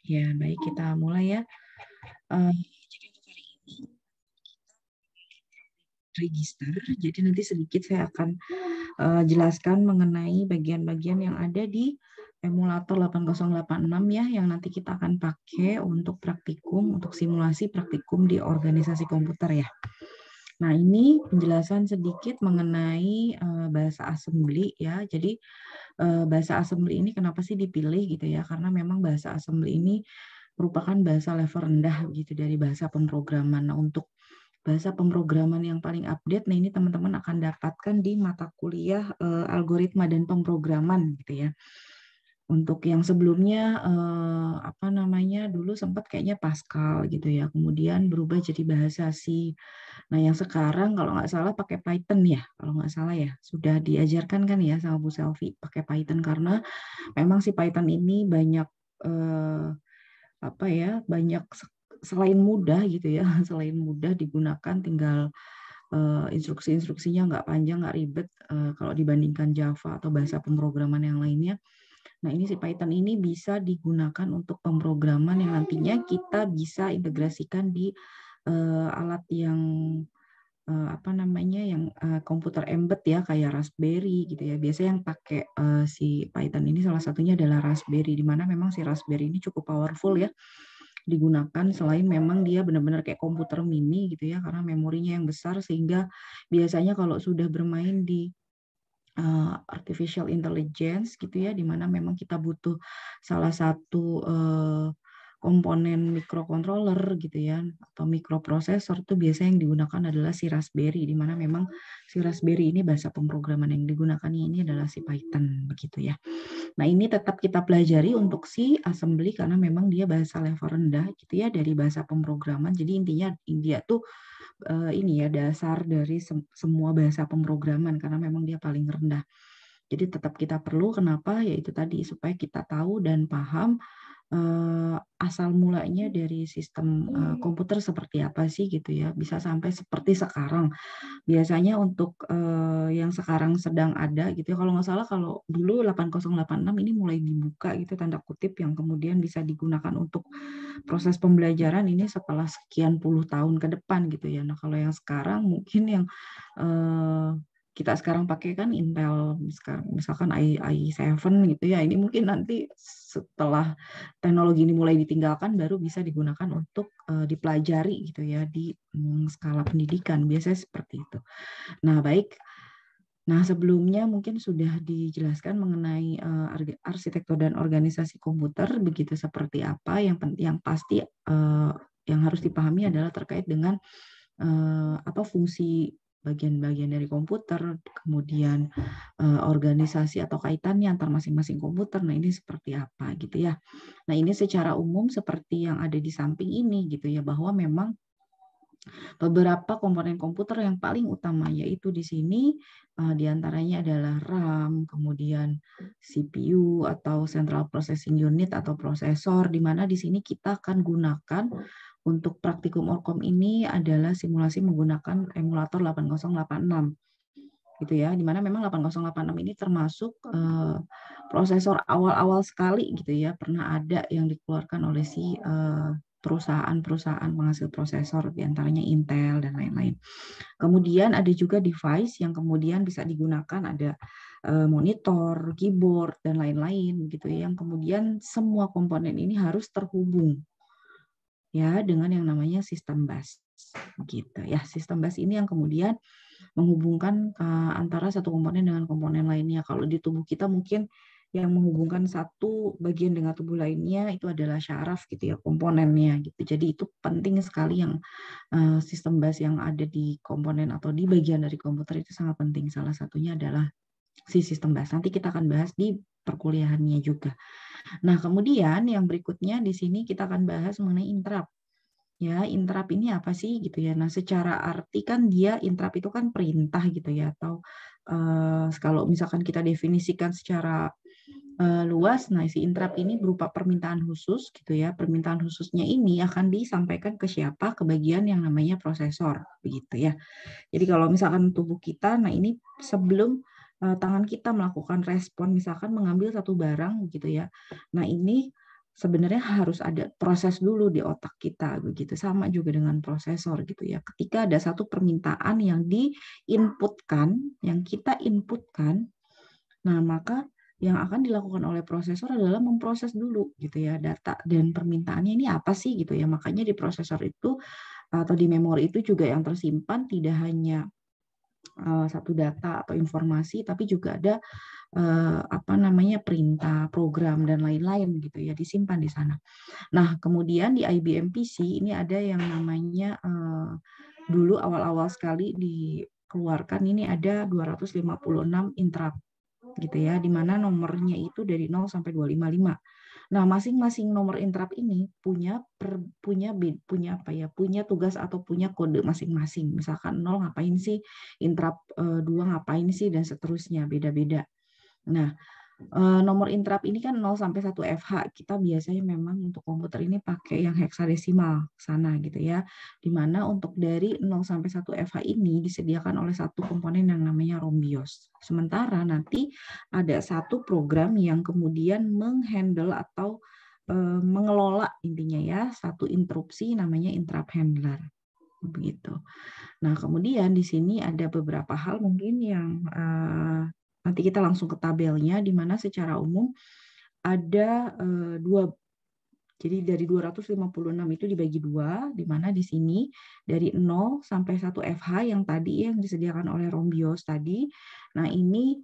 Ya, baik, kita mulai ya. Jadi untuk hari ini register. Jadi nanti sedikit saya akan jelaskan mengenai bagian-bagian yang ada di emulator 8086 ya, yang nanti kita akan pakai untuk praktikum, untuk simulasi praktikum di organisasi komputer ya. Nah, ini penjelasan sedikit mengenai bahasa assembly ya. Jadi bahasa assembly ini kenapa sih dipilih gitu ya? Karena memang bahasa assembly ini merupakan bahasa level rendah gitu dari bahasa pemrograman. Nah, untuk bahasa pemrograman yang paling update, nah ini teman-teman akan dapatkan di mata kuliah algoritma dan pemrograman gitu ya. Untuk yang sebelumnya apa namanya dulu sempat kayaknya Pascal gitu ya, kemudian berubah jadi bahasa C. Nah yang sekarang kalau nggak salah pakai Python ya, kalau nggak salah ya sudah diajarkan kan ya sama Bu Selvi pakai Python karena memang si Python ini banyak apa ya banyak selain mudah gitu ya selain mudah digunakan tinggal instruksi-instruksinya nggak panjang nggak ribet kalau dibandingkan Java atau bahasa pemrograman yang lainnya. Nah ini si Python ini bisa digunakan untuk pemrograman yang nantinya kita bisa integrasikan di alat yang apa namanya yang komputer embed ya kayak Raspberry gitu ya. Biasanya yang pakai si Python ini salah satunya adalah Raspberry di mana memang si Raspberry ini cukup powerful ya digunakan selain memang dia benar-benar kayak komputer mini gitu ya karena memorinya yang besar sehingga biasanya kalau sudah bermain di artificial intelligence gitu ya di mana memang kita butuh salah satu komponen microcontroller gitu ya atau microprocessor itu biasanya yang digunakan adalah si Raspberry di mana memang si Raspberry ini bahasa pemrograman yang digunakan ini adalah si Python begitu ya. Nah, ini tetap kita pelajari untuk si assembly karena memang dia bahasa level rendah gitu ya dari bahasa pemrograman. Jadi intinya dia tuh ini ya dasar dari semua bahasa pemrograman karena memang dia paling rendah. Jadi tetap kita perlu kenapa yaitu tadi supaya kita tahu dan paham asal mulanya dari sistem komputer seperti apa sih gitu ya bisa sampai seperti sekarang biasanya untuk yang sekarang sedang ada gitu ya kalau nggak salah kalau dulu 8086 ini mulai dibuka gitu tanda kutip yang kemudian bisa digunakan untuk proses pembelajaran ini setelah sekian puluh tahun ke depan gitu ya. Nah kalau yang sekarang mungkin yang eh, kita sekarang pakai kan Intel misalkan i7 gitu ya ini mungkin nanti setelah teknologi ini mulai ditinggalkan baru bisa digunakan untuk dipelajari gitu ya di skala pendidikan biasanya seperti itu. Nah baik, nah sebelumnya mungkin sudah dijelaskan mengenai arsitektur dan organisasi komputer begitu seperti apa yang yang pasti yang harus dipahami adalah terkait dengan apa fungsi bagian-bagian dari komputer, kemudian organisasi atau kaitannya antar masing-masing komputer. Nah, ini seperti apa gitu ya. Nah, ini secara umum seperti yang ada di samping ini gitu ya bahwa memang beberapa komponen komputer yang paling utama yaitu di sini diantaranya adalah RAM, kemudian CPU atau Central Processing Unit atau prosesor, di mana di sini kita akan gunakan untuk praktikum Orkom ini adalah simulasi menggunakan emulator 8086 gitu ya, di mana memang 8086 ini termasuk prosesor awal-awal sekali gitu ya, pernah ada yang dikeluarkan oleh si perusahaan-perusahaan penghasil prosesor, diantaranya Intel dan lain-lain. Kemudian ada juga device yang kemudian bisa digunakan, ada monitor, keyboard, dan lain-lain gitu ya, yang kemudian semua komponen ini harus terhubung ya dengan yang namanya sistem bus gitu ya. Sistem bus ini yang kemudian menghubungkan antara satu komponen dengan komponen lainnya. Kalau di tubuh kita mungkin yang menghubungkan satu bagian dengan tubuh lainnya itu adalah syaraf gitu ya komponennya gitu. Jadi itu penting sekali yang sistem bus yang ada di komponen atau di bagian dari komputer itu sangat penting. Salah satunya adalah si sistem bus. Nanti kita akan bahas di perkuliahannya juga. Nah, kemudian yang berikutnya di sini kita akan bahas mengenai interrupt. Ya, interrupt ini apa sih gitu ya. Nah, secara arti kan dia interrupt itu kan perintah gitu ya atau kalau misalkan kita definisikan secara luas, nah si interrupt ini berupa permintaan khusus gitu ya. Permintaan khususnya ini akan disampaikan ke siapa? Ke bagian yang namanya prosesor begitu ya. Jadi kalau misalkan tubuh kita, nah ini sebelum tangan kita melakukan respon, misalkan mengambil satu barang gitu ya. Nah ini sebenarnya harus ada proses dulu di otak kita begitu. Sama juga dengan prosesor gitu ya. Ketika ada satu permintaan yang diinputkan, yang kita inputkan, nah maka yang akan dilakukan oleh prosesor adalah memproses dulu gitu ya data dan permintaannya ini apa sih gitu ya. Makanya di prosesor itu atau di memori itu juga yang tersimpan tidak hanya satu data atau informasi, tapi juga ada apa namanya perintah, program dan lain-lain gitu ya disimpan di sana. Nah kemudian di IBM PC ini ada yang namanya dulu awal-awal sekali dikeluarkan ini ada 256 interrupt gitu ya, di mana nomornya itu dari 0 sampai 255. Nah, masing-masing nomor interrupt ini punya apa ya? Punya tugas atau punya kode masing-masing. Misalkan 0 ngapain sih? Interrupt 2 ngapain sih dan seterusnya, beda-beda. Nah, nomor interrupt ini kan 0 sampai 1 FH. Kita biasanya memang untuk komputer ini pakai yang heksadesimal sana gitu ya. Di mana untuk dari 0 sampai 1 FH ini disediakan oleh satu komponen yang namanya ROM BIOS. Sementara nanti ada satu program yang kemudian menghandle atau mengelola intinya ya satu interupsi namanya interrupt handler. Begitu. Nah, kemudian di sini ada beberapa hal mungkin yang nanti kita langsung ke tabelnya, di mana secara umum ada dua. Jadi dari 256 itu dibagi dua, di mana di sini dari 0 sampai 1 FH yang tadi yang disediakan oleh ROM BIOS tadi. Nah, ini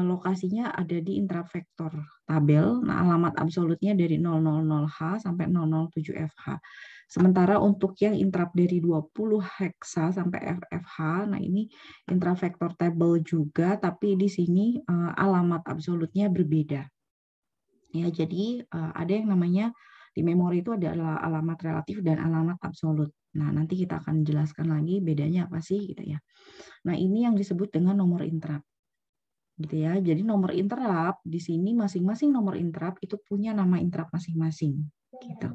lokasinya ada di interrupt vector tabel. Nah, alamat absolutnya dari 000H sampai 007FH. Sementara untuk yang interrupt dari 20 hexa sampai FFH, nah ini interrupt vector table juga, tapi di sini alamat absolutnya berbeda. Ya, jadi ada yang namanya di memori itu adalah alamat relatif dan alamat absolut. Nah, nanti kita akan jelaskan lagi bedanya apa sih gitu ya. Nah, ini yang disebut dengan nomor interrupt. Gitu ya. Jadi nomor interrupt di sini masing-masing nomor interrupt itu punya nama interrupt masing-masing gitu.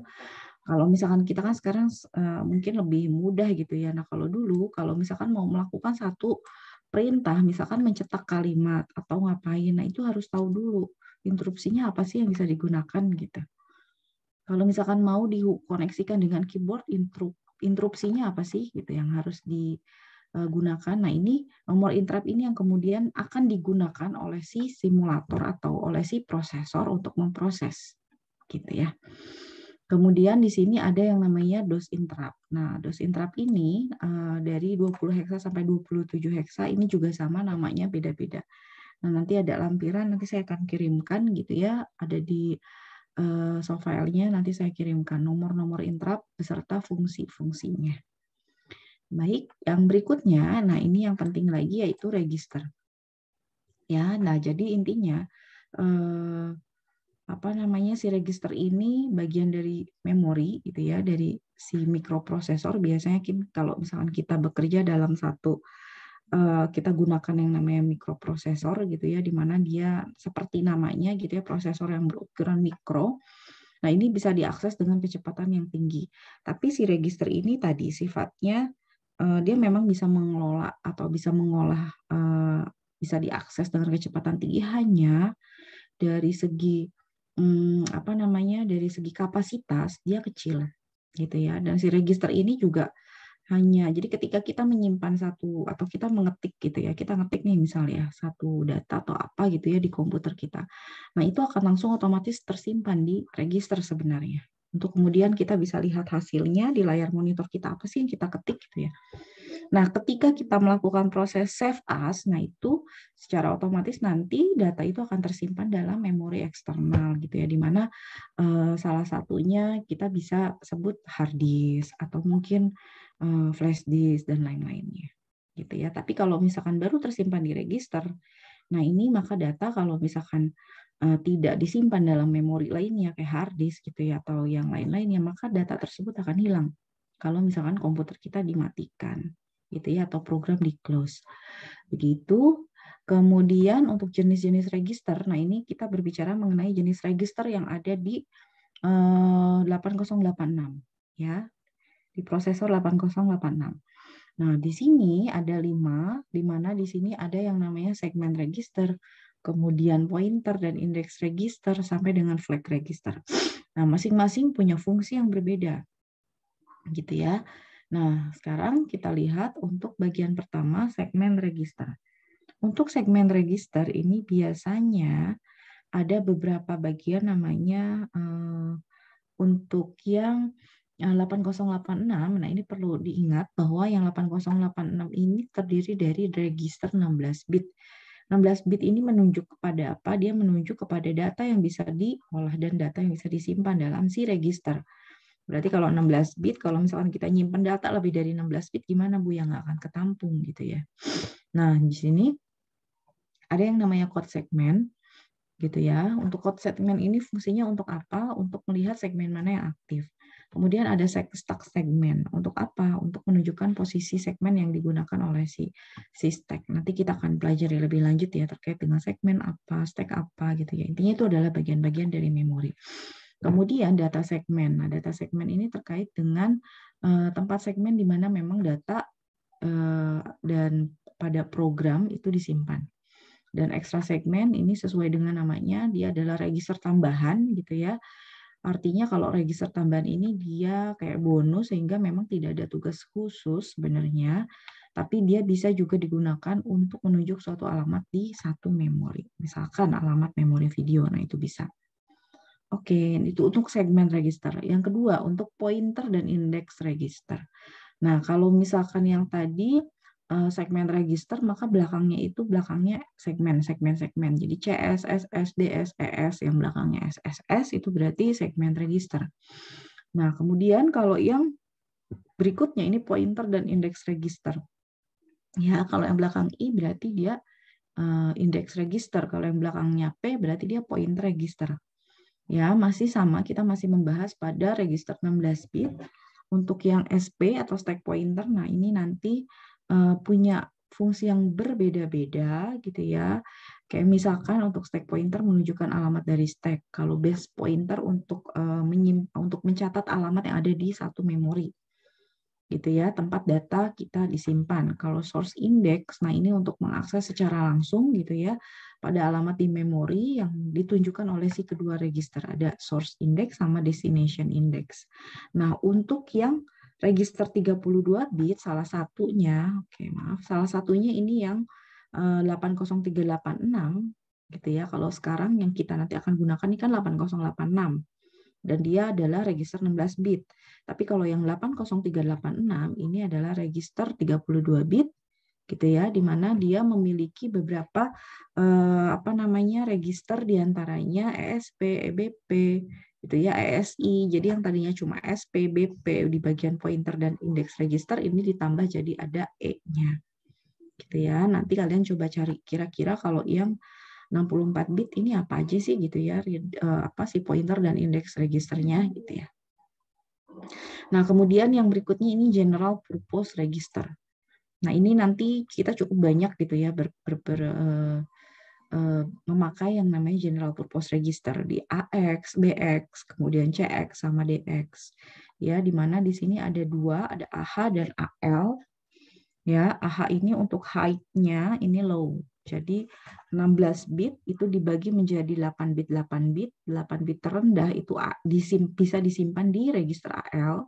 Kalau misalkan kita kan sekarang mungkin lebih mudah gitu ya. Nah, kalau dulu kalau misalkan mau melakukan satu perintah, misalkan mencetak kalimat atau ngapain, nah itu harus tahu dulu interupsinya apa sih yang bisa digunakan gitu. Kalau misalkan mau dikoneksikan dengan keyboard, interupsinya apa sih gitu yang harus digunakan. Nah, ini nomor interrupt ini yang kemudian akan digunakan oleh si simulator atau oleh si prosesor untuk memproses gitu ya. Kemudian di sini ada yang namanya DOS interrupt. Nah, DOS interrupt ini dari 20 hexa sampai 27 hexa ini juga sama namanya beda-beda. Nah, nanti ada lampiran, nanti saya akan kirimkan gitu ya, ada di soft file-nya, nanti saya kirimkan nomor-nomor interrupt beserta fungsi-fungsinya. Baik, yang berikutnya, nah ini yang penting lagi yaitu register. Ya, nah jadi intinya apa namanya si register ini bagian dari memori gitu ya, dari si mikroprosesor. Biasanya kalau misalkan kita bekerja dalam satu kita gunakan yang namanya mikroprosesor gitu ya, di mana dia seperti namanya gitu ya, prosesor yang berukuran mikro. Nah, ini bisa diakses dengan kecepatan yang tinggi. Tapi si register ini tadi sifatnya dia memang bisa mengelola atau bisa mengolah bisa diakses dengan kecepatan tinggi hanya dari segi apa namanya dari segi kapasitas dia kecil gitu ya. Dan si register ini juga hanya jadi ketika kita menyimpan satu atau kita mengetik gitu ya, kita ngetik nih misalnya satu data atau apa gitu ya di komputer kita. Nah, itu akan langsung otomatis tersimpan di register sebenarnya. Untuk kemudian kita bisa lihat hasilnya di layar monitor kita apa sih yang kita ketik gitu ya. Nah, ketika kita melakukan proses save as, nah itu secara otomatis nanti data itu akan tersimpan dalam memori eksternal gitu ya, di mana salah satunya kita bisa sebut hard disk atau mungkin flash disk dan lain-lainnya gitu ya. Tapi kalau misalkan baru tersimpan di register, nah ini maka data kalau misalkan tidak disimpan dalam memori lainnya kayak hard disk gitu ya atau yang lain-lainnya, maka data tersebut akan hilang kalau misalkan komputer kita dimatikan gitu ya atau program di close. Begitu. Kemudian untuk jenis-jenis register, nah ini kita berbicara mengenai jenis register yang ada di 8086 ya. Di prosesor 8086. Nah, di sini ada 5, di mana di sini ada yang namanya segment register, kemudian pointer dan index register sampai dengan flag register. Nah, masing-masing punya fungsi yang berbeda, gitu ya. Nah, sekarang kita lihat untuk bagian pertama, segmen register. Untuk segmen register ini biasanya ada beberapa bagian namanya untuk yang 8086. Nah, ini perlu diingat bahwa yang 8086 ini terdiri dari register 16 bit. 16 bit ini menunjuk kepada apa? Dia menunjuk kepada data yang bisa diolah dan data yang bisa disimpan dalam si register. Berarti kalau 16 bit, kalau misalkan kita nyimpan data lebih dari 16 bit, gimana Bu? Yang nggak akan ketampung gitu ya. Nah, di sini ada yang namanya code segmen, gitu ya. Untuk code segmen ini fungsinya untuk apa? Untuk melihat segmen mana yang aktif. Kemudian ada stack segmen. Untuk apa? Untuk menunjukkan posisi segmen yang digunakan oleh si stack. Nanti kita akan pelajari lebih lanjut ya terkait dengan segmen apa, stack apa gitu ya. Intinya itu adalah bagian-bagian dari memori. Kemudian data segmen. Nah, data segmen ini terkait dengan tempat segmen di mana memang data dan pada program itu disimpan. Dan ekstra segmen ini sesuai dengan namanya, dia adalah register tambahan gitu ya. Artinya kalau register tambahan ini dia kayak bonus sehingga memang tidak ada tugas khusus sebenarnya, tapi dia bisa juga digunakan untuk menunjuk suatu alamat di satu memori. Misalkan alamat memori video, nah itu bisa. Oke, itu untuk segmen register. Yang kedua, untuk pointer dan index register. Nah, kalau misalkan yang tadi segmen register, maka belakangnya segmen. Jadi CS, SS, DS, ES, yang belakangnya SSS itu berarti segmen register. Nah, kemudian kalau yang berikutnya ini pointer dan index register. Ya, kalau yang belakang I berarti dia index register. Kalau yang belakangnya P berarti dia pointer register. Ya, masih sama, kita masih membahas pada register 16 bit. Untuk yang SP atau stack pointer, nah ini nanti punya fungsi yang berbeda-beda gitu ya. Kayak misalkan untuk stack pointer menunjukkan alamat dari stack. Kalau base pointer untuk mencatat alamat yang ada di satu memori. Gitu ya, tempat data kita disimpan. Kalau source index, nah ini untuk mengakses secara langsung gitu ya pada alamat di memori yang ditunjukkan oleh si kedua register. Ada source index sama destination index. Nah, untuk yang register 32 bit salah satunya ini yang 80386 gitu ya. Kalau sekarang yang kita nanti akan gunakan ini kan 8086. Dan dia adalah register 16 bit. Tapi kalau yang 80386 ini adalah register 32 bit gitu ya, di mana dia memiliki beberapa register diantaranya ESP, EBP gitu ya, ESI. Jadi yang tadinya cuma SP, BP di bagian pointer dan index register ini ditambah jadi ada E-nya. Gitu ya. Nanti kalian coba cari kira-kira kalau yang 64 bit ini apa aja sih gitu ya, apa sih pointer dan indeks registernya gitu ya. Nah, kemudian yang berikutnya ini general purpose register. Nah, ini nanti kita cukup banyak gitu ya memakai yang namanya general purpose register di AX, BX, kemudian CX sama DX. Ya, di mana di sini ada dua, ada AH dan AL. Ya, AH ini untuk height-nya ini low. Jadi 16 bit itu dibagi menjadi 8 bit 8 bit. 8 bit terendah itu bisa disimpan di register AL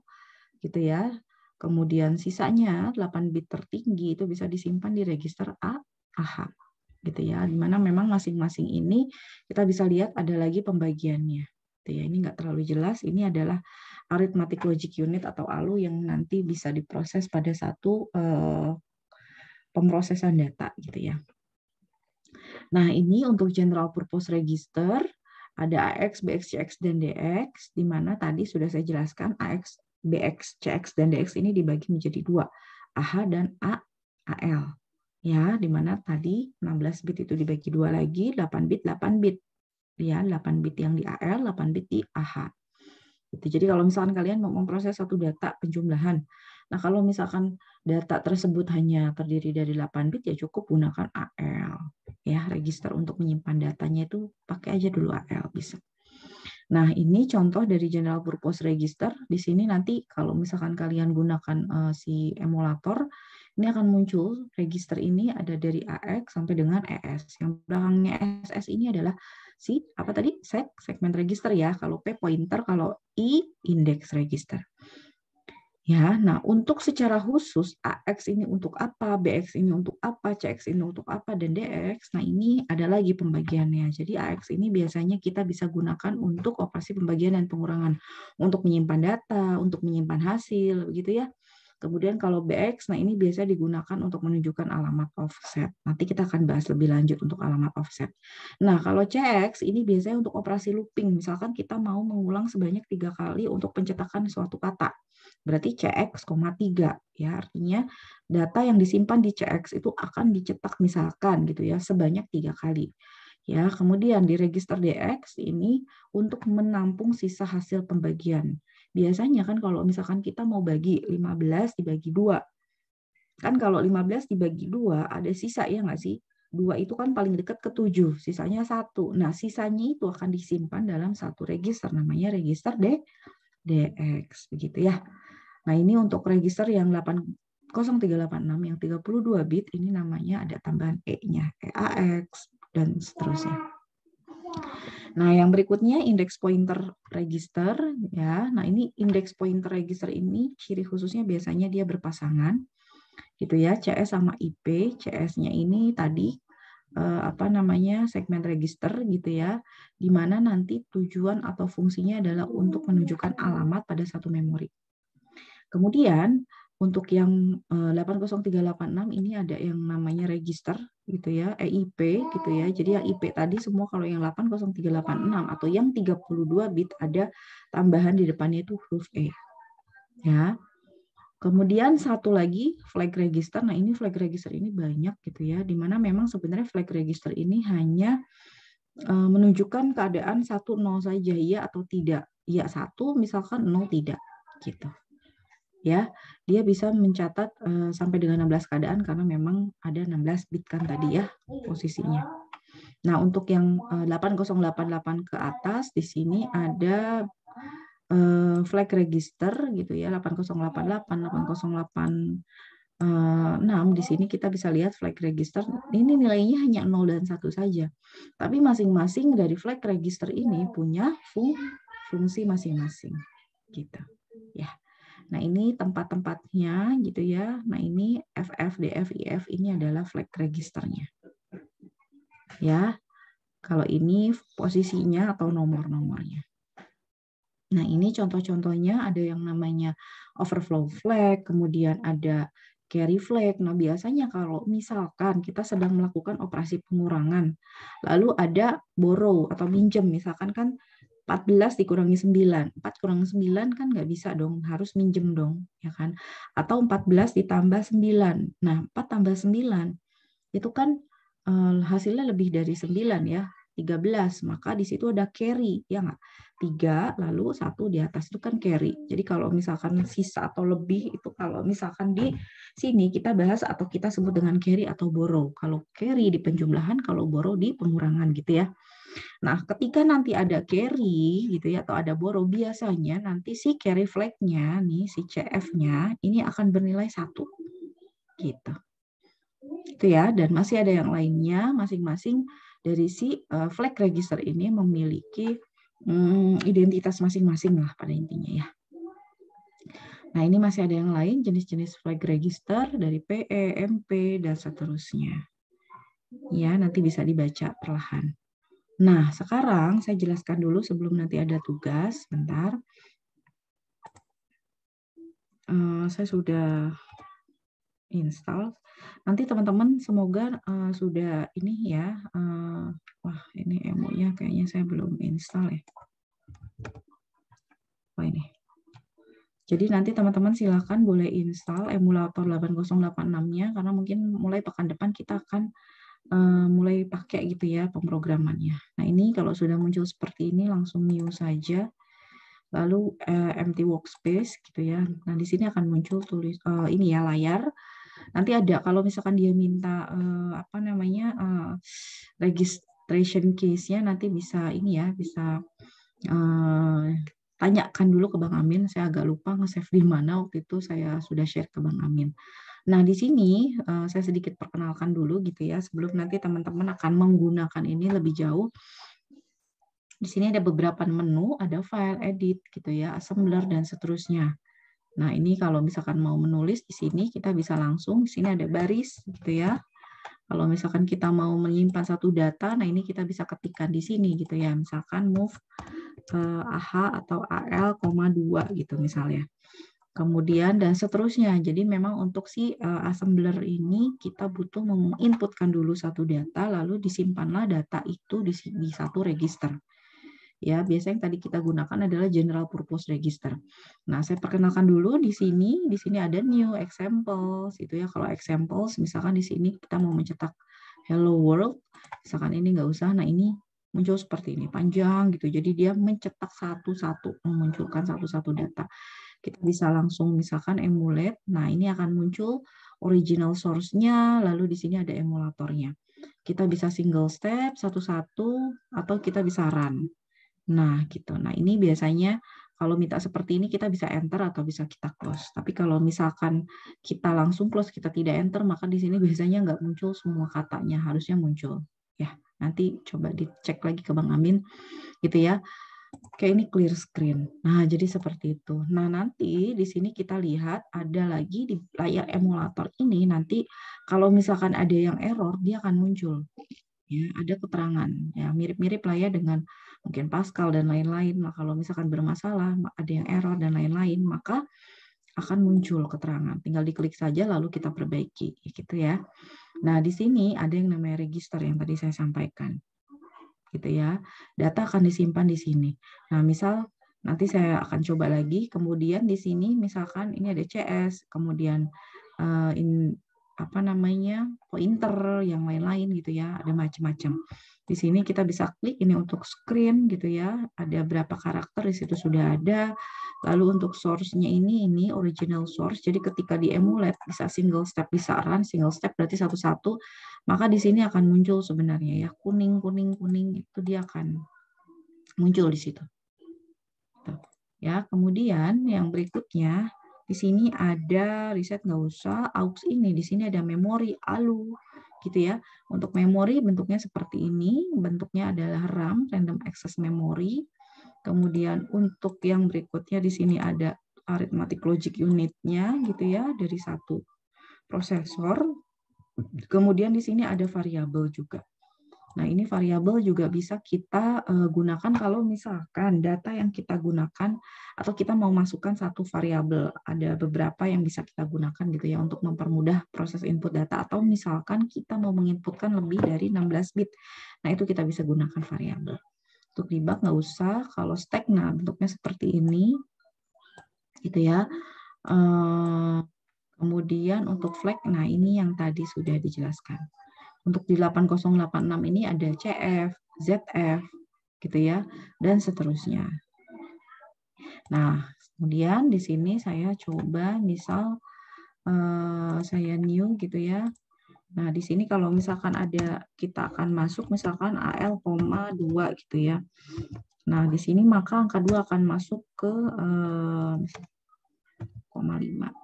gitu ya. Kemudian sisanya 8 bit tertinggi itu bisa disimpan di register AH gitu ya. Di mana memang masing-masing ini kita bisa lihat ada lagi pembagiannya. Gitu ya. Ini nggak terlalu jelas, ini adalah arithmetic logic unit atau ALU yang nanti bisa diproses pada satu pemrosesan data gitu ya. Nah, ini untuk general purpose register ada AX, BX, CX, dan DX, di mana tadi sudah saya jelaskan AX, BX, CX, dan DX ini dibagi menjadi dua, AH dan AL. Ya, di mana tadi 16 bit itu dibagi dua lagi, 8 bit, 8 bit. Ya, 8 bit yang di AL, 8 bit di AH. Jadi kalau misalkan kalian mau memproses satu data penjumlahan, nah kalau misalkan data tersebut hanya terdiri dari 8 bit ya cukup gunakan AL. Ya, register untuk menyimpan datanya itu pakai aja dulu AL bisa. Nah, ini contoh dari general purpose register. Di sini nanti kalau misalkan kalian gunakan si emulator, ini akan muncul register ini ada dari AX sampai dengan ES. Yang belakangnya SS ini adalah si apa tadi segmen register ya. Kalau P pointer, kalau I index register. Ya, nah untuk secara khusus AX ini untuk apa, BX ini untuk apa, CX ini untuk apa, dan DX, nah ini ada lagi pembagiannya. Jadi AX ini biasanya kita bisa gunakan untuk operasi pembagian dan pengurangan, untuk menyimpan data, untuk menyimpan hasil, begitu ya. Kemudian kalau BX, nah ini biasa digunakan untuk menunjukkan alamat offset. Nanti kita akan bahas lebih lanjut untuk alamat offset. Nah, kalau CX ini biasanya untuk operasi looping. Misalkan kita mau mengulang sebanyak 3 kali untuk pencetakan suatu kata. Berarti CX, 3 ya, artinya data yang disimpan di CX itu akan dicetak misalkan gitu ya sebanyak 3 kali. Ya, kemudian di register DX ini untuk menampung sisa hasil pembagian. Biasanya kan kalau misalkan kita mau bagi 15 dibagi 2. Kan kalau 15 dibagi 2 ada sisa ya nggak sih? 2 itu kan paling dekat ke 7, sisanya 1. Nah, sisanya itu akan disimpan dalam satu register namanya register DX begitu ya. Nah, ini untuk register yang 80386 yang 32 bit ini namanya ada tambahan E-nya, EAX dan seterusnya. Nah, yang berikutnya index pointer register ya. Nah, ini index pointer register ini ciri khususnya biasanya dia berpasangan gitu ya, CS sama IP. CS-nya ini tadi apa namanya segmen register gitu ya, di mana nanti tujuan atau fungsinya adalah untuk menunjukkan alamat pada satu memori. Kemudian untuk yang 80386 ini ada yang namanya register gitu ya, EIP gitu ya. Jadi yang IP tadi semua kalau yang 80386 atau yang 32 bit ada tambahan di depannya itu huruf E. Ya. Kemudian satu lagi flag register. Nah, ini flag register ini banyak gitu ya, di mana memang sebenarnya flag register ini hanya menunjukkan keadaan 1 0 saja ya atau tidak. Ya 1 misalkan 0 tidak gitu. Ya, dia bisa mencatat sampai dengan 16 keadaan karena memang ada 16 bit kan tadi ya posisinya. Nah, untuk yang 8088 ke atas di sini ada flag register gitu ya, 8088, 808 6 di sini kita bisa lihat flag register ini nilainya hanya 0 dan 1 saja. Tapi masing-masing dari flag register ini punya fungsi masing-masing gitu. Ya. Nah, ini tempat-tempatnya gitu ya. Nah, ini FF, DF, IF ini adalah flag registernya. Ya. Kalau ini posisinya atau nomor-nomornya. Nah, ini contoh-contohnya ada yang namanya overflow flag, kemudian ada carry flag. Nah, biasanya kalau misalkan kita sedang melakukan operasi pengurangan, lalu ada borrow atau minjem, misalkan kan 14 dikurangi 9. 4 kurangi 9 kan nggak bisa dong, harus minjem dong, ya kan? Atau 14 ditambah 9. Nah, 4 tambah 9 itu kan hasilnya lebih dari 9 ya, 13. Maka di situ ada carry, ya nggak? 3 lalu 1 di atas itu kan carry. Jadi kalau misalkan sisa atau lebih itu kalau misalkan di sini kita bahas atau kita sebut dengan carry atau borrow. Kalau carry di penjumlahan, kalau borrow di pengurangan gitu ya. Nah, ketika nanti ada carry gitu ya atau ada borrow, biasanya nanti si carry flag-nya nih, si CF-nya ini akan bernilai 1. Gitu. Itu ya, dan masih ada yang lainnya, masing-masing dari si flag register ini memiliki identitas masing-masing lah pada intinya ya. Nah, ini masih ada yang lain jenis-jenis flag register dari PE, MP, dan seterusnya. Ya, nanti bisa dibaca perlahan. Nah, sekarang saya jelaskan dulu sebelum nanti ada tugas. Bentar. Saya sudah install. Nanti teman-teman semoga sudah ini ya. Wah, ini emo-nya kayaknya saya belum install ya. Wah, ini. Jadi nanti teman-teman silakan boleh install emulator 8086-nya karena mungkin mulai pekan depan kita akan mulai pakai gitu ya pemrogramannya. Nah, ini kalau sudah muncul seperti ini langsung new saja. Lalu empty workspace gitu ya. Nah, di sini akan muncul tulis ini ya layar. Nanti ada kalau misalkan dia minta apa namanya registration case-nya nanti bisa ini ya, bisa tanyakan dulu ke Bang Amin. Saya agak lupa nge-save di mana waktu itu saya sudah share ke Bang Amin. Nah, di sini saya sedikit perkenalkan dulu gitu ya sebelum nanti teman-teman akan menggunakan ini lebih jauh. Di sini ada beberapa menu, ada file, edit, gitu ya, assembler, dan seterusnya. Nah, ini kalau misalkan mau menulis di sini, kita bisa langsung, di sini ada baris, gitu ya. Kalau misalkan kita mau menyimpan satu data, nah ini kita bisa ketikkan di sini, gitu ya. Misalkan move AH atau AL, 2, gitu misalnya. Kemudian dan seterusnya. Jadi memang untuk si assembler ini kita butuh menginputkan dulu satu data, lalu disimpanlah data itu di satu register. Ya, biasanya yang tadi kita gunakan adalah general purpose register. Nah, saya perkenalkan dulu di sini. Di sini ada new examples, itu ya. Kalau examples, misalkan di sini kita mau mencetak hello world, misalkan ini nggak usah. Nah, ini muncul seperti ini, panjang gitu. Jadi dia mencetak satu-satu, memunculkan satu-satu data. Kita bisa langsung misalkan emulate. Nah, ini akan muncul original source-nya, lalu di sini ada emulatornya. Kita bisa single step, satu-satu, atau kita bisa run. Nah, gitu. Nah, ini biasanya kalau minta seperti ini kita bisa enter atau bisa kita close. Tapi kalau misalkan kita langsung close, kita tidak enter, maka di sini biasanya nggak muncul semua katanya. Harusnya muncul. Ya, nanti coba dicek lagi ke Bang Amin. Gitu ya. Oke, ini clear screen. Nah, jadi seperti itu. Nah, nanti di sini kita lihat ada lagi di layar emulator ini, nanti kalau misalkan ada yang error, dia akan muncul. Ya, ada keterangan. Ya, mirip-mirip lah ya dengan mungkin Pascal dan lain-lain. Nah, kalau misalkan bermasalah, ada yang error dan lain-lain, maka akan muncul keterangan. Tinggal diklik saja lalu kita perbaiki, gitu ya. Nah, di sini ada yang namanya register yang tadi saya sampaikan. Gitu ya. Data akan disimpan di sini. Nah, misal nanti saya akan coba lagi, kemudian di sini misalkan ini ada CS, kemudian apa namanya, pointer, yang lain-lain gitu ya, ada macam-macam. Di sini kita bisa klik ini untuk screen gitu ya, ada berapa karakter di situ sudah ada. Lalu untuk source-nya ini original source, jadi ketika di emulate bisa single step, bisa run single step berarti satu-satu, maka di sini akan muncul sebenarnya ya, kuning itu dia akan muncul di situ. Ya, kemudian yang berikutnya di sini ada reset nggak usah, aux ini di sini ada memori ALU gitu ya. Untuk memori bentuknya seperti ini, bentuknya adalah RAM, random access memory. Kemudian untuk yang berikutnya di sini ada arithmetic logic unitnya gitu ya, dari satu prosesor. Kemudian di sini ada variabel juga. Nah, ini variabel juga bisa kita gunakan kalau misalkan data yang kita gunakan atau kita mau masukkan satu variabel. Ada beberapa yang bisa kita gunakan gitu ya untuk mempermudah proses input data, atau misalkan kita mau menginputkan lebih dari 16 bit. Nah, itu kita bisa gunakan variabel. Untuk debug nggak usah, kalau stack nah bentuknya seperti ini. Gitu ya. Kemudian untuk flag, nah ini yang tadi sudah dijelaskan. Untuk di 8086 ini ada CF, ZF, gitu ya, dan seterusnya. Nah, kemudian di sini saya coba misal saya new gitu ya. Nah, di sini kalau misalkan ada kita akan masuk misalkan AL, 2 gitu ya. Nah, di sini maka angka 2 akan masuk ke 0,5.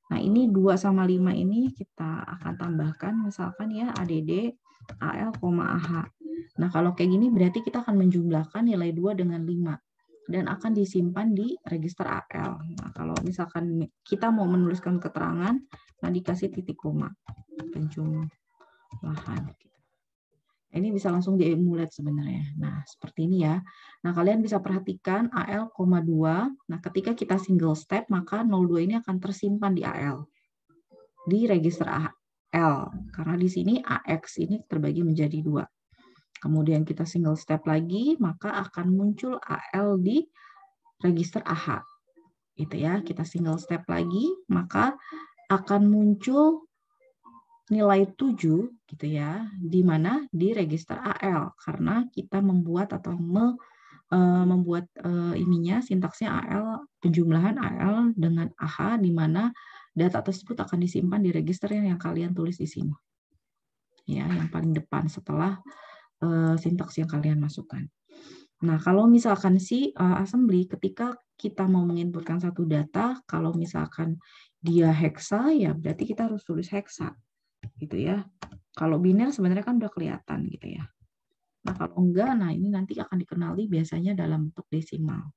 Nah, ini 2 sama 5 ini kita akan tambahkan misalkan ya ADD AL, AH. Nah, kalau kayak gini berarti kita akan menjumlahkan nilai 2 dengan 5 dan akan disimpan di register AL. Nah, kalau misalkan kita mau menuliskan keterangan, nah dikasih titik koma penjumlahan. Ini bisa langsung diemulate sebenarnya. Nah, seperti ini ya. Nah, kalian bisa perhatikan AL, 2. Nah, ketika kita single step, maka 02 ini akan tersimpan di AL. Di register AL. Karena di sini AX ini terbagi menjadi 2. Kemudian kita single step lagi, maka akan muncul AL di register AH. Gitu ya. Kita single step lagi, maka akan muncul nilai 7 gitu ya, di mana di register AL, karena kita membuat atau membuat ininya sintaksnya AL, penjumlahan AL dengan AH, di mana data tersebut akan disimpan di register yang kalian tulis di sini. Ya, yang paling depan setelah sintaks yang kalian masukkan. Nah, kalau misalkan assembly, ketika kita mau menginputkan satu data, kalau misalkan dia hexa, ya berarti kita harus tulis hexa. Gitu ya. Kalau biner sebenarnya kan udah kelihatan gitu ya. Nah, kalau enggak, nah ini nanti akan dikenali biasanya dalam bentuk desimal.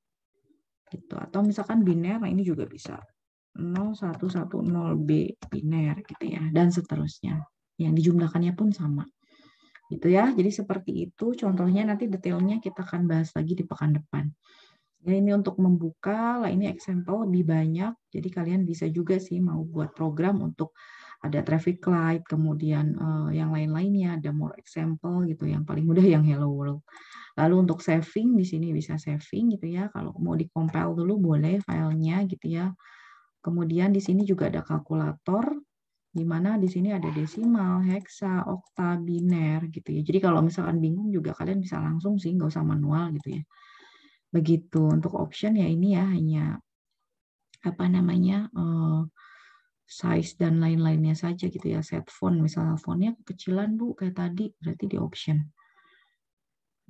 Gitu. Atau misalkan biner, nah ini juga bisa. 0110B biner gitu ya, dan seterusnya. Yang dijumlahkannya pun sama. Gitu ya. Jadi seperti itu contohnya, nanti detailnya kita akan bahas lagi di pekan depan. Ya, ini untuk membuka, lah ini example lebih banyak. Jadi kalian bisa juga sih mau buat program untuk ada traffic light, kemudian yang lain-lainnya, ada more example gitu. Yang paling mudah yang hello world. Lalu untuk saving di sini bisa saving gitu ya. Kalau mau di-compile dulu boleh filenya gitu ya. Kemudian di sini juga ada kalkulator, di mana di sini ada desimal, heksa, okta, biner gitu ya. Jadi kalau misalkan bingung juga kalian bisa langsung sih, nggak usah manual gitu ya. Begitu. Untuk option ya ini ya hanya apa namanya size dan lain-lainnya saja gitu ya. Set font misalnya fontnya kecilan Bu kayak tadi, berarti di option.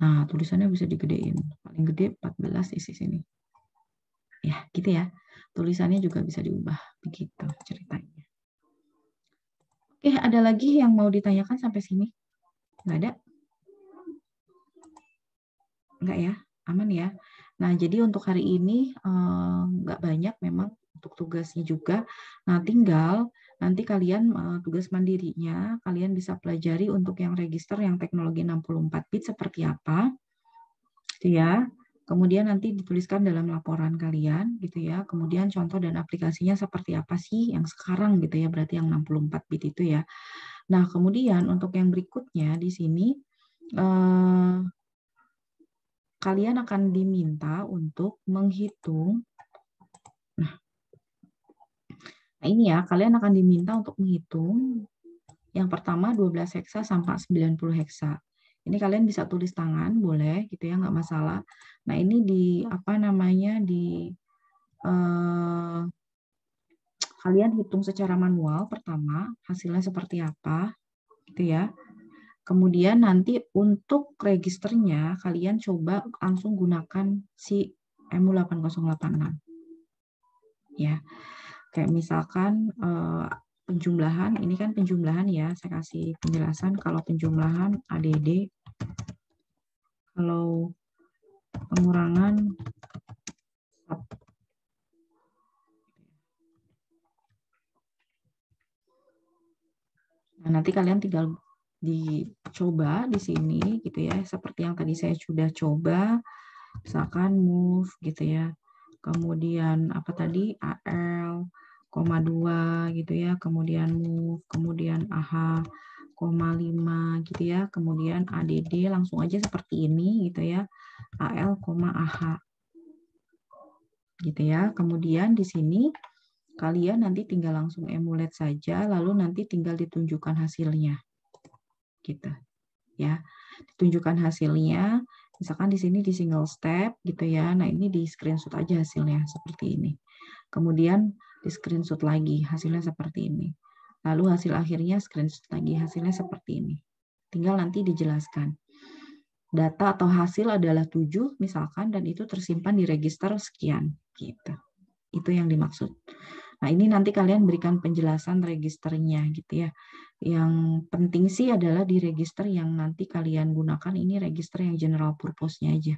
Nah, tulisannya bisa digedein. Paling gede 14 isi sini. Ya, gitu ya. Tulisannya juga bisa diubah. Begitu ceritanya. Oke, ada lagi yang mau ditanyakan sampai sini? Nggak ada? Nggak ya? Aman ya? Nah, jadi untuk hari ini nggak banyak memang untuk tugasnya juga. Nah, tinggal nanti kalian tugas mandirinya, kalian bisa pelajari untuk yang register yang teknologi 64 bit seperti apa. Gitu ya. Kemudian nanti dituliskan dalam laporan kalian gitu ya. Kemudian contoh dan aplikasinya seperti apa sih yang sekarang gitu ya, berarti yang 64 bit itu ya. Nah, kemudian untuk yang berikutnya di sini kalian akan diminta untuk menghitung. Nah, ini ya, kalian akan diminta untuk menghitung yang pertama 12 heksa sampai 90 heksa. Ini kalian bisa tulis tangan, boleh gitu ya, nggak masalah. Nah, ini di apa namanya kalian hitung secara manual pertama, hasilnya seperti apa, gitu ya. Kemudian nanti untuk registernya kalian coba langsung gunakan si MU8086. Ya. Kayak misalkan penjumlahan, ini kan penjumlahan ya, saya kasih penjelasan kalau penjumlahan ADD, kalau pengurangan nah, nanti kalian tinggal dicoba di sini gitu ya, seperti yang tadi saya sudah coba, misalkan move gitu ya, kemudian apa tadi AL, 2 gitu ya, kemudian move, kemudian AH, 5 gitu ya, kemudian ADD langsung aja seperti ini gitu ya, AL, AH gitu ya. Kemudian di sini kalian nanti tinggal langsung emulate saja, lalu nanti tinggal ditunjukkan hasilnya gitu ya. Ditunjukkan hasilnya, misalkan di sini di single step gitu ya. Nah, ini di screenshot aja hasilnya seperti ini. Kemudian di screenshot lagi hasilnya seperti ini. Lalu hasil akhirnya screenshot lagi hasilnya seperti ini. Tinggal nanti dijelaskan. Data atau hasil adalah 7 misalkan dan itu tersimpan di register sekian gitu. Itu yang dimaksud. Nah, ini nanti kalian berikan penjelasan registernya gitu ya. Yang penting sih adalah di register yang nanti kalian gunakan ini register yang general purpose-nya aja.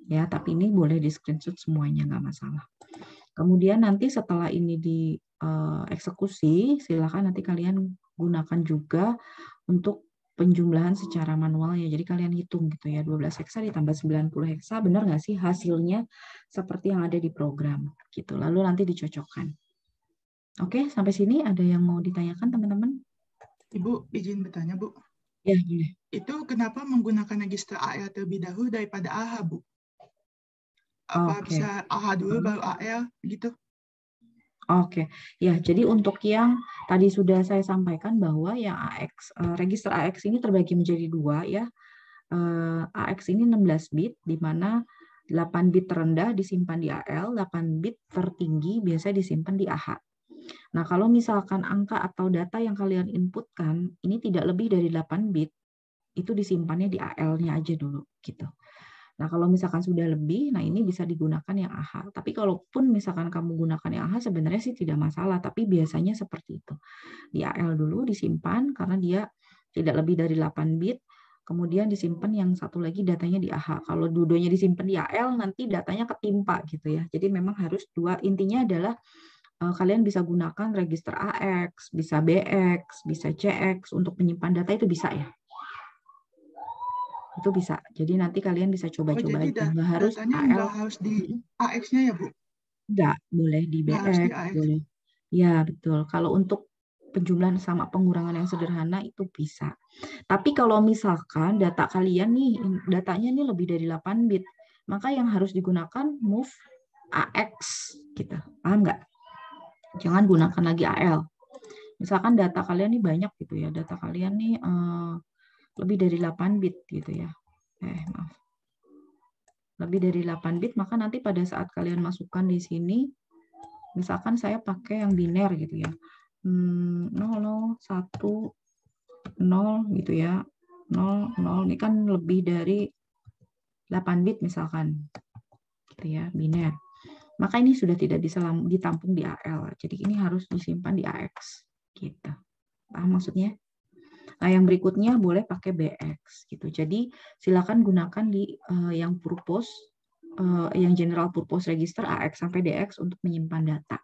Ya, tapi ini boleh di screenshot semuanya, nggak masalah. Kemudian nanti setelah ini dieksekusi, silakan nanti kalian gunakan juga untuk penjumlahan secara manual ya. Jadi kalian hitung gitu ya, 12 heksa ditambah 90 heksa, benar nggak sih hasilnya seperti yang ada di program gitu. Lalu nanti dicocokkan. Oke, sampai sini ada yang mau ditanyakan teman-teman? Ibu, izin bertanya, Bu. Ya, boleh. Itu kenapa menggunakan register AL terlebih dahulu daripada AH, Bu? Apa bisa AH dulu baru AL gitu? Oke, ya. Jadi untuk yang tadi sudah saya sampaikan bahwa yang AX, register AX ini terbagi menjadi 2 ya. AX ini 16 bit, di mana 8 bit terendah disimpan di AL, 8 bit tertinggi biasanya disimpan di AH. Nah, kalau misalkan angka atau data yang kalian inputkan ini tidak lebih dari 8 bit, itu disimpannya di AL-nya aja dulu gitu. Nah, kalau misalkan sudah lebih, nah ini bisa digunakan yang AH. Tapi kalaupun misalkan kamu gunakan yang AH, sebenarnya sih tidak masalah. Tapi biasanya seperti itu. Di AL dulu disimpan karena dia tidak lebih dari 8 bit. kemudian disimpan yang satu lagi datanya di AH. Kalau dua-duanya disimpan di AL, nanti datanya ketimpa gitu ya. Jadi memang harus dua. Intinya adalah kalian bisa gunakan register AX, bisa BX, bisa CX untuk menyimpan data, itu bisa ya. Itu bisa. Jadi nanti kalian bisa coba-coba aja. Nggak harus datanya AL. nggak harus di AX-nya ya, Bu? Nggak, boleh di BX, boleh. Ya, betul. Kalau untuk penjumlahan sama pengurangan yang sederhana itu bisa. Tapi kalau misalkan data kalian nih, datanya nih lebih dari 8 bit, maka yang harus digunakan move AX gitu. Paham nggak? Jangan gunakan lagi AL. Misalkan data kalian nih banyak gitu ya, data kalian nih lebih dari 8 bit gitu ya. Maaf. Lebih dari 8 bit, maka nanti pada saat kalian masukkan di sini, misalkan saya pakai yang biner gitu ya. 0, 0, 1, 0 gitu ya. 0, 0 ini kan lebih dari 8 bit misalkan. Gitu ya, biner. Maka ini sudah tidak bisa ditampung di AL. Jadi ini harus disimpan di AX gitu. Paham maksudnya? Nah, yang berikutnya boleh pakai BX gitu. Jadi silakan gunakan di yang purpose, yang general purpose register AX sampai DX untuk menyimpan data.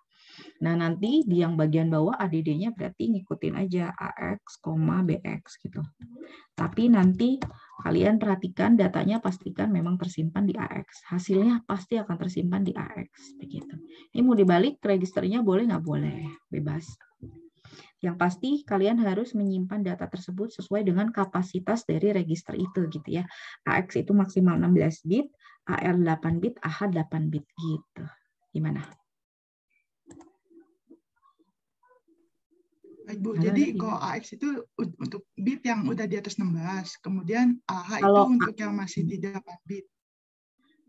Nah, nanti di yang bagian bawah ADD-nya berarti ngikutin aja AX, BX gitu. Tapi nanti kalian perhatikan datanya, pastikan memang tersimpan di AX. Hasilnya pasti akan tersimpan di AX begitu. Ini mau dibalik registernya boleh nggak boleh, bebas. Yang pasti kalian harus menyimpan data tersebut sesuai dengan kapasitas dari register itu gitu ya. AX itu maksimal 16 bit, AL 8 bit, AH 8 bit gitu. Gimana? Baik, Bu. Jadi kalau AX itu untuk bit yang udah di atas 16, kemudian AH itu untuk yang masih di 8 bit.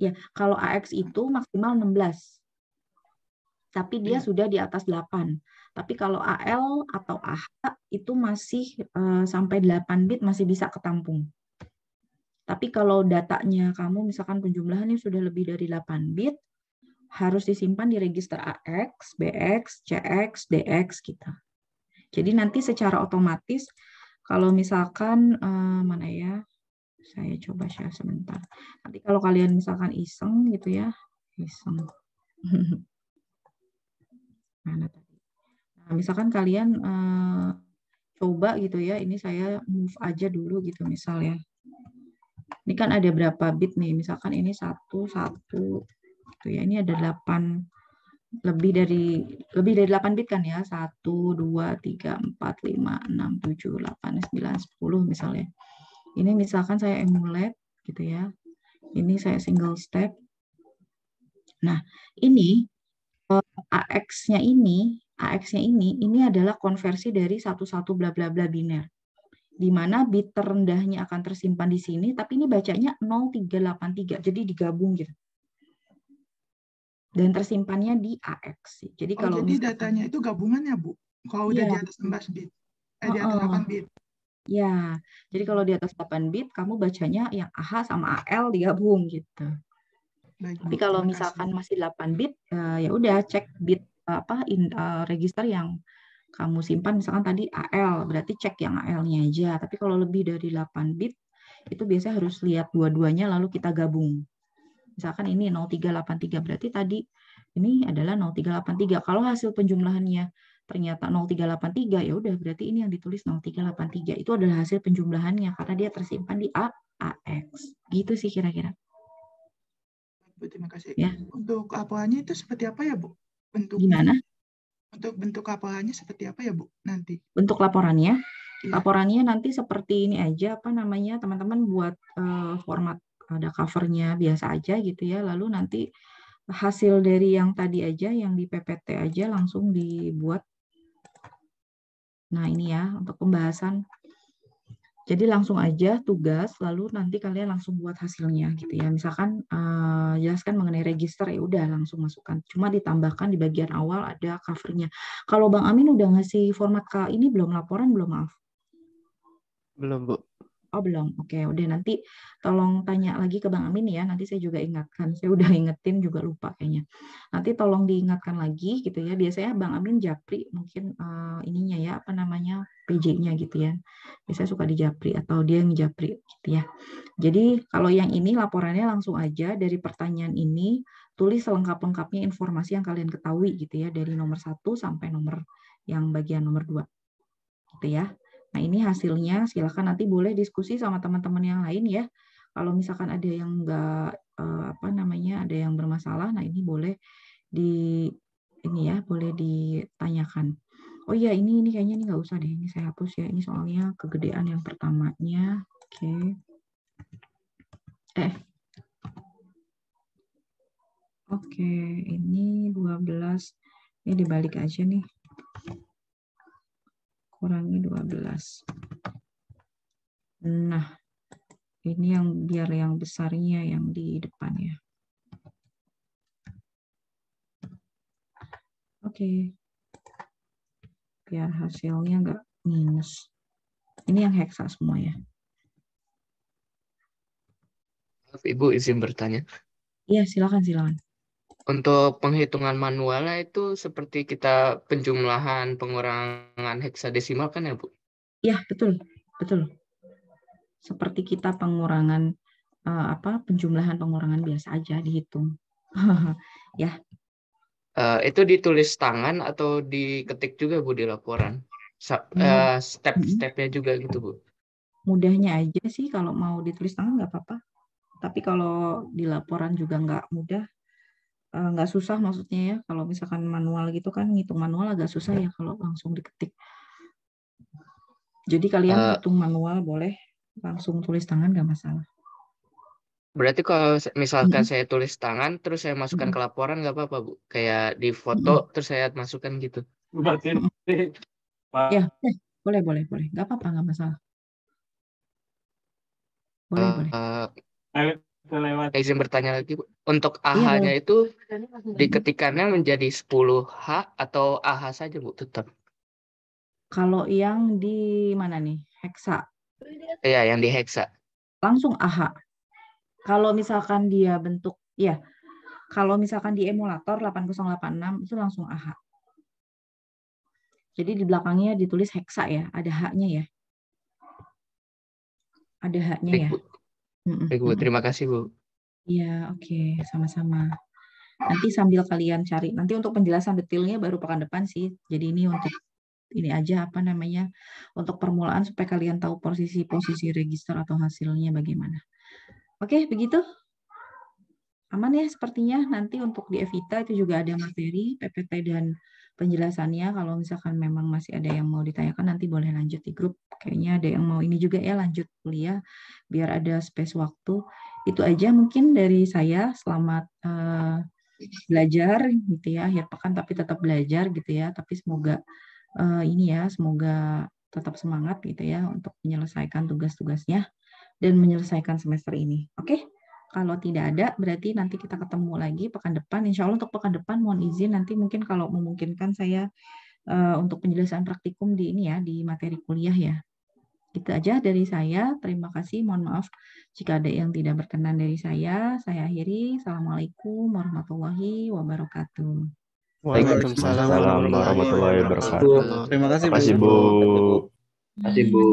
Ya, kalau AX itu maksimal 16. Tapi dia sudah di atas 8. Tapi kalau AL atau AH itu masih sampai 8 bit masih bisa ketampung. Tapi kalau datanya kamu misalkan penjumlahannya sudah lebih dari 8 bit, harus disimpan di register AX, BX, CX, DX gitu. Jadi nanti secara otomatis kalau misalkan mana ya, saya coba share sebentar. Nanti kalau kalian misalkan iseng gitu ya, iseng. Mana tadi? Nah, misalkan kalian coba gitu ya, ini saya move aja dulu gitu misalnya. Ini kan ada berapa bit nih, misalkan ini 1, 1, gitu ya. Ini ada 8, lebih dari 8 bit kan ya, 1, 2, 3, 4, 5, 6, 7, 8, 9, 10 misalnya. Ini misalkan saya emulate gitu ya. Ini saya single step. Nah, ini AX-nya ini adalah konversi dari 1 bla bla bla biner. Di mana bit terendahnya akan tersimpan di sini, tapi ini bacanya 0383, jadi digabung gitu. Dan tersimpannya di AX. Jadi kalau jadi datanya itu gabungan ya, Bu? Kalau udah di atas 16 bit, di atas 8 bit. Ya, jadi kalau di atas 8 bit, kamu bacanya yang AH sama AL digabung gitu. Baik, tapi kalau misalkan masih 8 bit, ya udah cek bit register yang kamu simpan, misalkan tadi AL, berarti cek yang AL-nya aja. Tapi kalau lebih dari 8 bit, itu biasanya harus lihat dua-duanya lalu kita gabung. Misalkan ini 0383, berarti tadi ini adalah 0383. Kalau hasil penjumlahannya ternyata 0383, ya udah berarti ini yang ditulis 0383. Itu adalah hasil penjumlahannya karena dia tersimpan di AX. Gitu sih kira-kira. Bu, terima kasih. Ya. Untuk laporannya itu seperti apa ya, Bu? Bentuknya? Gimana? Untuk bentuk laporannya seperti apa ya, Bu, nanti? Bentuk laporannya? Ya. Laporannya nanti seperti ini aja, apa namanya, teman-teman buat format, ada covernya biasa aja gitu ya, lalu nanti hasil dari yang tadi aja, yang di PPT aja langsung dibuat. Nah ini ya, untuk pembahasan. Jadi langsung aja tugas, lalu nanti kalian langsung buat hasilnya gitu ya. Misalkan jelaskan mengenai register, ya udah langsung masukkan. Cuma ditambahkan di bagian awal ada covernya. Kalau Bang Amin udah ngasih format ini belum, laporan belum, maaf? Belum, Bu. Oh belum, oke. Udah nanti tolong tanya lagi ke Bang Amin ya. Nanti saya juga ingatkan. Saya udah ingetin juga lupa kayaknya. Nanti tolong diingatkan lagi gitu ya. Biasanya Bang Amin japri mungkin ininya ya apa namanya PJ-nya gitu ya. Biasanya suka dijapri atau dia yang japri gitu ya. Jadi kalau yang ini laporannya langsung aja dari pertanyaan ini tulis selengkap-lengkapnya informasi yang kalian ketahui gitu ya dari nomor 1 sampai nomor yang bagian nomor 2 gitu ya. Nah, ini hasilnya silakan nanti boleh diskusi sama teman-teman yang lain ya. Kalau misalkan ada yang enggak apa namanya, ada yang bermasalah, nah ini boleh di ini ya, boleh ditanyakan. Oh iya, ini kayaknya ini nggak usah deh, ini saya hapus ya. Ini soalnya kegedean yang pertamanya. Oke. Oke, ini 12. Ini dibalik aja nih. Kurangi 12. Nah, ini yang biar yang besarnya yang di depan ya. Oke. Biar hasilnya nggak minus. Ini yang heksa semua ya. Ibu izin bertanya. Iya, silakan. Untuk penghitungan manualnya itu seperti kita penjumlahan pengurangan heksadesimal kan ya Bu? Iya, betul. Seperti kita pengurangan penjumlahan biasa aja dihitung. Ya. Itu ditulis tangan atau diketik juga Bu di laporan? Step-stepnya juga gitu Bu? Mudahnya aja sih kalau mau ditulis tangan nggak apa-apa. Tapi kalau di laporan juga nggak mudah, nggak susah maksudnya ya. Kalau misalkan manual gitu kan, ngitung manual agak susah ya kalau langsung diketik. Jadi kalian hitung manual boleh, langsung tulis tangan nggak masalah. Berarti kalau misalkan saya tulis tangan, terus saya masukkan ke laporan nggak apa-apa Bu? Kayak di foto, terus saya masukkan gitu. Ya, boleh. Nggak apa-apa, nggak masalah. Boleh. Izin bertanya lagi, Bu. Untuk Iya, AH-nya itu diketikannya menjadi 10H atau AH saja, Bu, tetap? Kalau yang di mana nih? Heksa. Iya, yang di heksa. Langsung AH. Kalau misalkan dia bentuk, ya. Kalau misalkan di emulator 8086 itu langsung AH. Jadi di belakangnya ditulis heksa ya, ada H-nya ya. Ada H-nya ya. Baik, Bu. Terima kasih, Bu. Iya, oke. Sama-sama. Nanti sambil kalian cari. Nanti untuk penjelasan detailnya baru pekan depan sih. Jadi ini untuk ini aja apa namanya, untuk permulaan supaya kalian tahu posisi register atau hasilnya bagaimana. Oke, begitu. Aman ya sepertinya. Nanti untuk di Evita itu juga ada materi, PPT dan penjelasannya. Kalau misalkan memang masih ada yang mau ditanyakan, nanti boleh lanjut di grup. Kayaknya ada yang mau ini juga ya, lanjut kuliah, biar ada space waktu. Itu aja mungkin dari saya. Selamat belajar gitu ya, akhir pekan tapi tetap belajar gitu ya. Tapi semoga semoga tetap semangat gitu ya untuk menyelesaikan tugas-tugasnya dan menyelesaikan semester ini. Oke? Kalau tidak ada, berarti nanti kita ketemu lagi pekan depan. Insya Allah untuk pekan depan mohon izin nanti mungkin kalau memungkinkan saya untuk penjelasan praktikum di ini ya, di materi kuliah ya. Itu aja dari saya. Terima kasih. Mohon maaf jika ada yang tidak berkenan dari saya. Saya akhiri. Assalamualaikum warahmatullahi wabarakatuh. Waalaikumsalam warahmatullahi wabarakatuh. Terima kasih Bu. Terima kasih Bu.